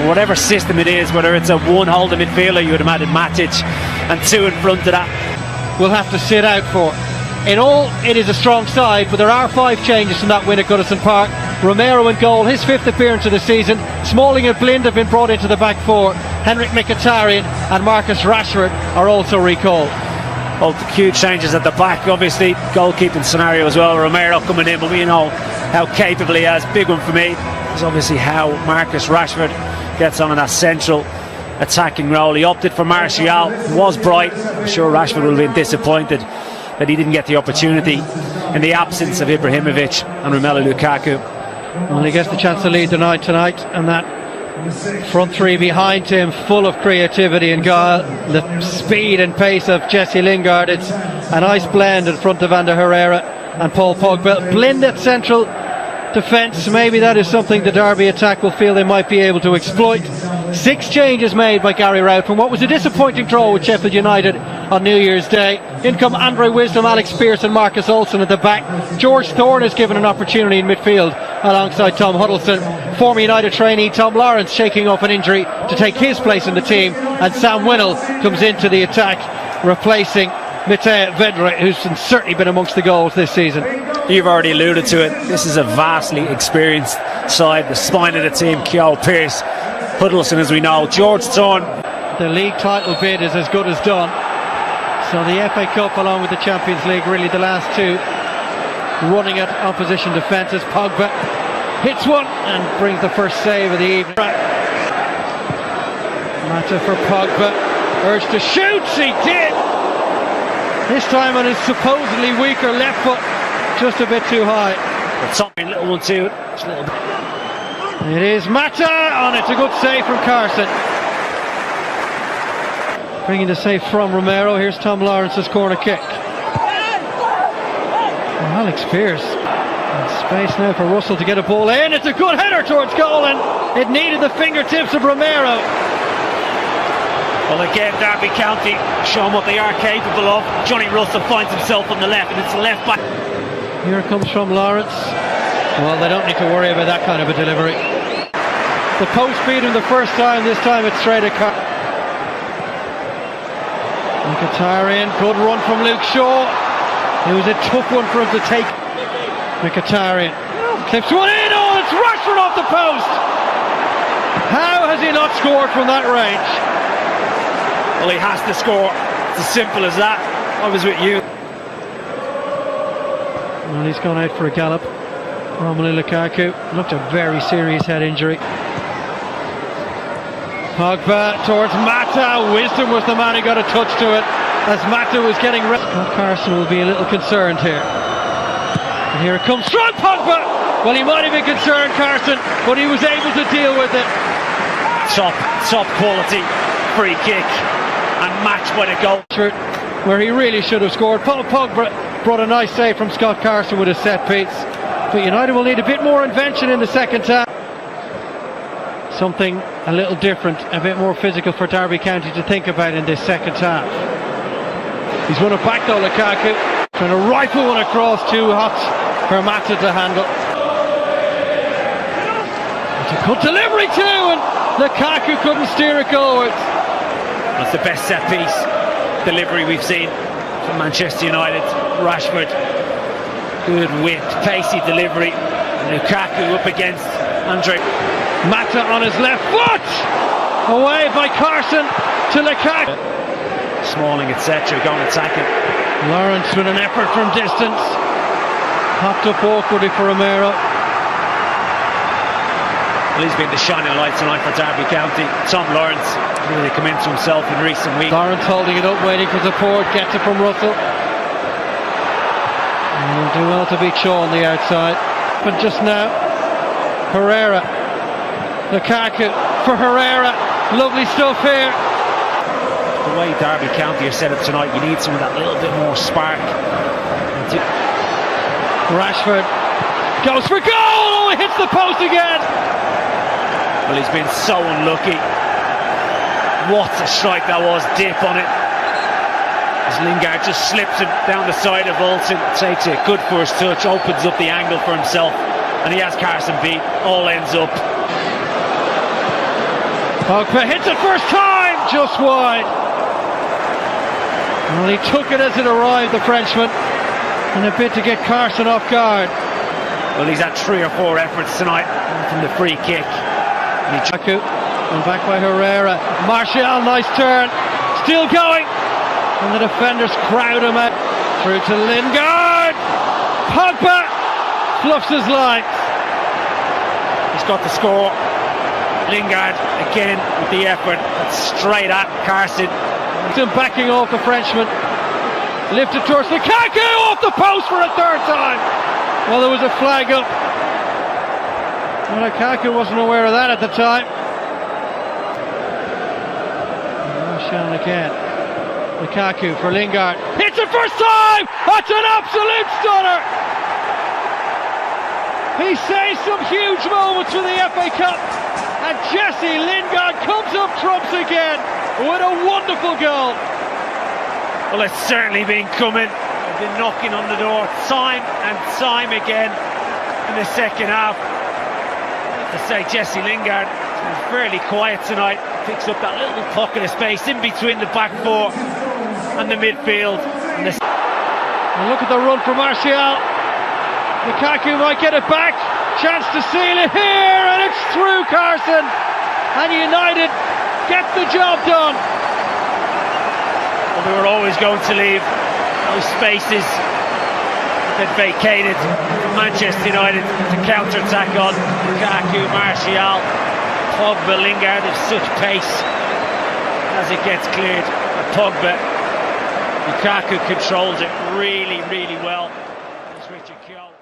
whatever system it is, whether it's a one holding midfielder, you would imagine Matic, and two in front of that. Will have to sit out for. In all, it is a strong side, but there are 5 changes from that win at Goodison Park. Romero in goal, his 5th appearance of the season. Smalling and Blind have been brought into the back 4. Henrik Mkhitaryan and Marcus Rashford are also recalled. Well, huge changes at the back, obviously goalkeeping scenario as well. Romero coming in, but we know how capable he is. Big one for me is obviously how Marcus Rashford gets on in that central attacking role. He opted for Martial, was bright. I'm sure Rashford will have been disappointed that he didn't get the opportunity in the absence of Ibrahimovic and Romelu Lukaku. Well, he gets the chance to lead the night tonight, and that front 3 behind him, full of creativity and guile. The speed and pace of Jesse Lingard. It's a nice blend in front of Ander Herrera and Paul Pogba. Blind at central defence. Maybe that is something the Derby attack will feel they might be able to exploit. 6 changes made by Gary Rowett from what was a disappointing draw with Sheffield United on New Year's Day. In come Andre Wisdom, Alex Pearce and Marcus Olsen at the back. George Thorne is given an opportunity in midfield alongside Tom Huddleston. Former United trainee Tom Lawrence shaking off an injury to take his place in the team, and Sam Winnell comes into the attack replacing Matej Vedra, who's certainly been amongst the goals this season. You've already alluded to it. This is a vastly experienced side. The spine of the team, Keogh Pearce, Huddleston, as we know, George Thorne. The league title bid is as good as done. So the FA Cup along with the Champions League, really the last 2 running at opposition defences. Pogba hits one and brings the first save of the evening. Mata for Pogba, urged to shoot, he did! This time on his supposedly weaker left foot, just a bit too high. But something, little one too. It is Mata, and it's a good save from Carson. Bringing the save from Romero. Here's Tom Lawrence's corner kick. Oh, Alex Pearce. And space now for Russell to get a ball in. It's a good header towards goal, and it needed the fingertips of Romero. Well, again, Derby County showing what they are capable of. Johnny Russell finds himself on the left, and it's the left back. Here it comes from Lawrence. Well, they don't need to worry about that kind of a delivery. The post beat him the first time, this time it's straight at Mkhitaryan, good run from Luke Shaw. It was a tough one for him to take. Mkhitaryan clips one in, oh, it's Rashford off the post. How has he not scored from that range? Well, he has to score. It's as simple as that. I was with you. Well, he's gone out for a gallop. Romelu Lukaku looked a very serious head injury. Pogba towards Mata. Wisdom was the man who got a touch to it as Mata was getting ready. Scott Carson will be a little concerned here. And here it comes from Pogba. Well, he might have been concerned, Carson, but he was able to deal with it. Top quality free kick and matched by the goal. Where he really should have scored. Paul Pogba brought a nice save from Scott Carson with a set piece. But United will need a bit more invention in the second half. Something a little different, a bit more physical for Derby County to think about in this second half. He's won it back though, Lukaku. Trying to rifle one across, too hot for Mata to handle. It's a good delivery too, and Lukaku couldn't steer it goalwards. That's the best set piece delivery we've seen from Manchester United. Rashford, good whip, pacey delivery. Lukaku up against Andre. Mata on his left foot, away by Carson to Lukaku. Smalling, etc., going attacking. Lawrence with an effort from distance, popped up awkwardly for Romero. Well, he's been the shining light tonight for Derby County. Tom Lawrence really come into himself in recent weeks. Lawrence holding it up, waiting for support, gets it from Russell. And do well to beat Shaw on the outside. But just now, Herrera. Lukaku for Herrera. Lovely stuff here. The way Derby County are set up tonight, you need some of that little bit more spark. Rashford goes for goal. Oh, he hits the post again. Well, he's been so unlucky. What a strike that was, dip on it. As Lingard just slips it down the side of Olsen, takes a good first touch, opens up the angle for himself, and he has Carson beat. All ends up. Pogba hits it first time, just wide. Well, he took it as it arrived, the Frenchman, in a bit to get Carson off guard. Well, he's had 3 or 4 efforts tonight from the free kick. Lukaku, and back by Herrera. Martial, nice turn, still going, and the defenders crowd him out. Through to Lingard. Pogba fluffs his lines. He's got the score. Lingard again with the effort, straight at Carson. Still backing off the Frenchman. Lifted towards Lukaku, off the post for a third time. Well, there was a flag up. Well, Lukaku wasn't aware of that at the time. Martial again. Lukaku for Lingard. Hits it first time! That's an absolute stunner! He saves some huge moments for the FA Cup. And Jesse Lingard comes up trumps again with a wonderful goal. Well, it's certainly been coming. They've been knocking on the door time and time again in the second half. To say Jesse Lingard has been fairly quiet tonight. Picks up that little pocket of space in between the back four and the midfield. And look at the run from Martial. Lukaku might get it back. Chance to seal it here, and it's through Carson. And United get the job done. Well, they were always going to leave those spaces that vacated Manchester United to counter-attack on. Lukaku, Martial, Pogba, Lingard have such pace as it gets cleared. Pogba, Lukaku controls it really, really well. It's Richard Keogh.